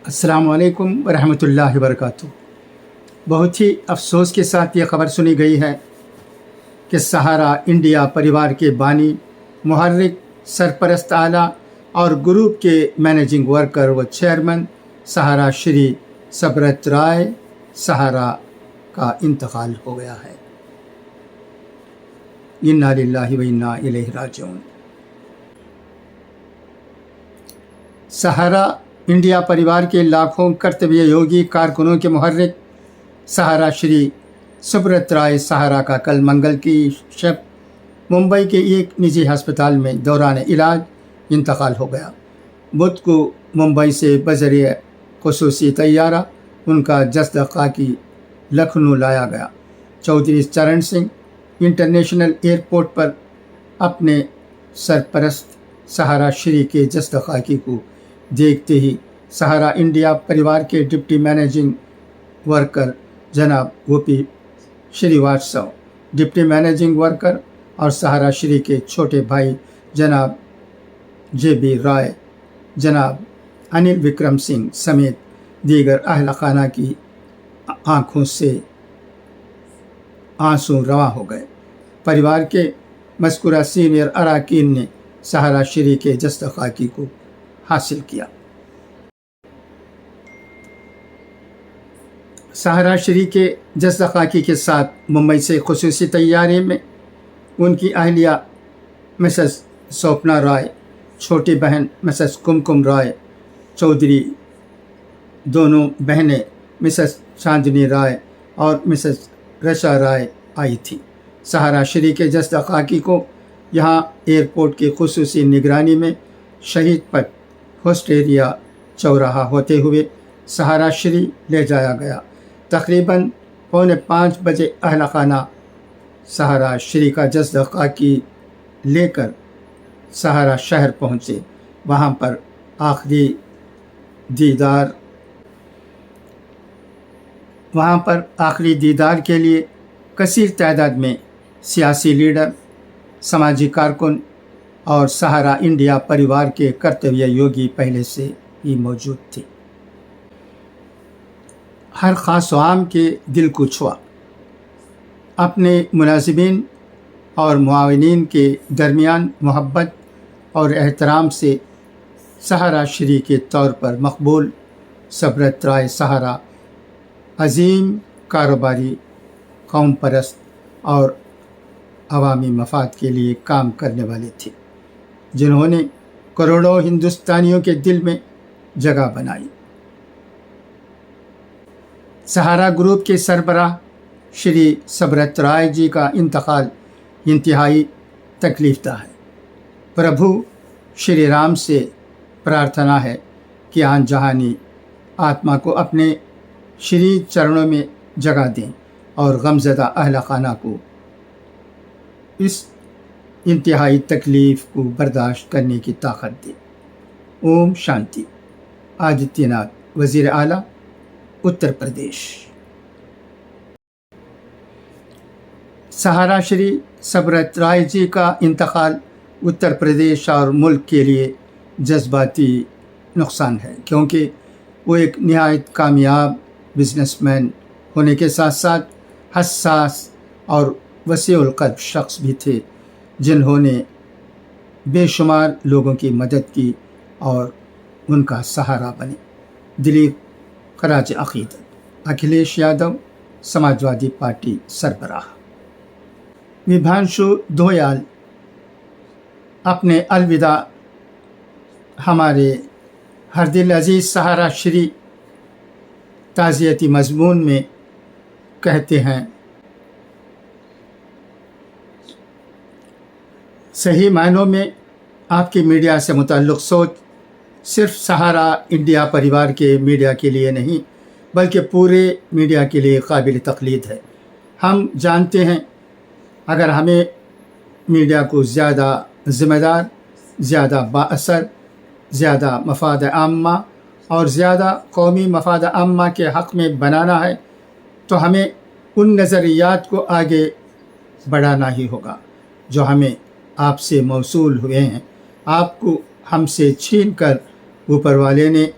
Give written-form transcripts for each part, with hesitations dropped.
अस्सलाम वालेकुम वरहमतुल्लाहि वबरकातुहू। बहुत ही अफसोस के साथ ये खबर सुनी गई है कि सहारा इंडिया परिवार के बानी, मुहर्रिक, सरपरस्त आला और ग्रुप के मैनेजिंग वर्कर व चेयरमैन सहारा श्री सबरत राय सहारा का इंतकाल हो गया है। इन्ना लिल्लाहि व इन्ना इलैहि राजिऊन। सहारा इंडिया परिवार के लाखों कर्तव्य योगी कारकुनों के मुहर्रिक सहारा श्री सुब्रत राय सहारा का कल मंगल की शब मुंबई के एक निजी अस्पताल में दौरान इलाज इंतकाल हो गया। बुध को मुंबई से बजरिए खुसूसी तैयारा उनका जस्द खाकी लखनऊ लाया गया। चौधरी चरण सिंह इंटरनेशनल एयरपोर्ट पर अपने सरपरस्त सहारा श्री के जस्द खाकी को देखते ही सहारा इंडिया परिवार के डिप्टी मैनेजिंग वर्कर जनाब गोपी श्रीवास्तव, डिप्टी मैनेजिंग वर्कर और सहारा श्री के छोटे भाई जनाब JB राय, जनाब अनिल विक्रम सिंह समेत दीगर अहल खाना की आँखों से आंसू रवा हो गए। परिवार के मज़कूरा सीनियर अरकान ने सहारा श्री के जस्द खाकी को हासिल किया। सहारा श्री के जस्द खाकी के साथ मुंबई से खुसूसी तैयारे में उनकी अहलिया मिसेस स्वप्ना राय, छोटी बहन मिसेस कुमकुम राय चौधरी, दोनों बहनें मिसेस चांदनी राय और मिसेस रशा राय आई थी। सहारा श्री के जस्द खाकी को यहाँ एयरपोर्ट की खुसूसी निगरानी में शहीद पथ होस्टेरिया चौराहा होते हुए सहारा श्री ले जाया गया। तकरीबन 4:45 बजे अहल खाना सहारा श्री का जस्द खाकी लेकर सहारा शहर पहुँचे। वहाँ पर आखिरी दीदार के लिए कसीर तादाद में सियासी लीडर, समाजी कारकुन और सहारा इंडिया परिवार के कर्तव्य योगी पहले से ही मौजूद थे। हर ख़ास आम के दिल को छुआ। अपने मुलाजिमीन और मुआविनीन के दरमियान मोहब्बत और एहतराम से सहारा श्री के तौर पर मकबूल सबरत राय सहारा अजीम कारोबारी, कौम परस्त और अवामी मफाद के लिए काम करने वाले थे, जिन्होंने करोड़ों हिंदुस्तानियों के दिल में जगह बनाई। सहारा ग्रुप के सरबराह श्री सबरत राय जी का इंतकाल इंतहाई तकलीफ़दा है। प्रभु श्री राम से प्रार्थना है कि आन जहानी आत्मा को अपने श्री चरणों में जगह दें और गमज़दा अहल खाना को इस इंतहाई तकलीफ़ को बर्दाश्त करने की ताकत दे। ओम शांति। आदित्यनाथ, वज़ीर आला, उत्तर प्रदेश। सहारा श्री सबरत राय जी का इंतकाल उत्तर प्रदेश और मुल्क के लिए जज्बाती नुकसान है, क्योंकि वो एक नहायत कामयाब बिजनेसमैन होने के साथ साथ हसास और वसीउल क़ल्ब शख्स भी थे, जिन्होंने बेशुमार लोगों की मदद की और उनका सहारा बने। दिलीप खराज अक़ीदत। अखिलेश यादव, समाजवादी पार्टी सरबराह। विभांशु धोयाल अपने अलविदा हमारे हर दिल अजीज़ सहारा श्री ताज़ियती मज़मून में कहते हैं, सही मायनों में आपकी मीडिया से मुताल्लिक़ सोच सिर्फ सहारा इंडिया परिवार के मीडिया के लिए नहीं, बल्कि पूरे मीडिया के लिए काबिल तक़लीद है। हम जानते हैं, अगर हमें मीडिया को ज़्यादा ज़िम्मेदार, ज़्यादा बाअसर, ज़्यादा मफाद आम्मा और ज़्यादा कौमी मफाद आम्मा के हक़ में बनाना है, तो हमें उन नज़रियात को आगे बढ़ाना ही होगा जो हमें आपसे मौसूल हुए हैं। आपको हमसे छीन कर ऊपर वाले ने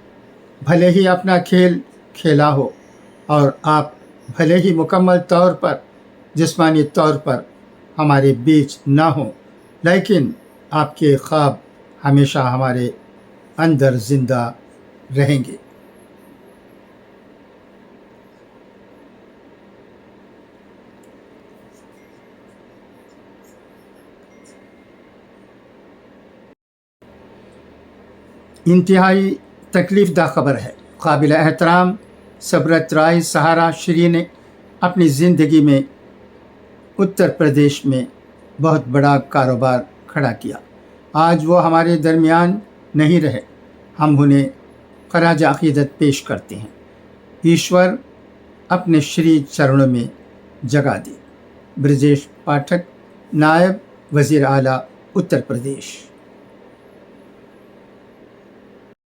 بھلے ہی اپنا کھیل کھیلا ہو اور آپ بھلے ہی مکمل طور پر جسمانی طور پر ہمارے بیچ نہ ہوں، لیکن آپ کے خواب ہمیشہ ہمارے اندر زندہ رہیں گے۔ انتہائی تکلیف دہ خبر ہے۔ قابل احترام سبرت رائے سہارا شری نے اپنی زندگی میں اتر پردیش میں بہت بڑا کاروبار کھڑا کیا۔ آج وہ ہمارے درمیان نہیں رہے۔ ہم انہیں خراج عقیدت پیش کرتے ہیں۔ ایشور اپنے شری چرنوں میں جگہ دے۔ برجیش پاٹھک، نائب وزیر اعلیٰ اتر پردیش۔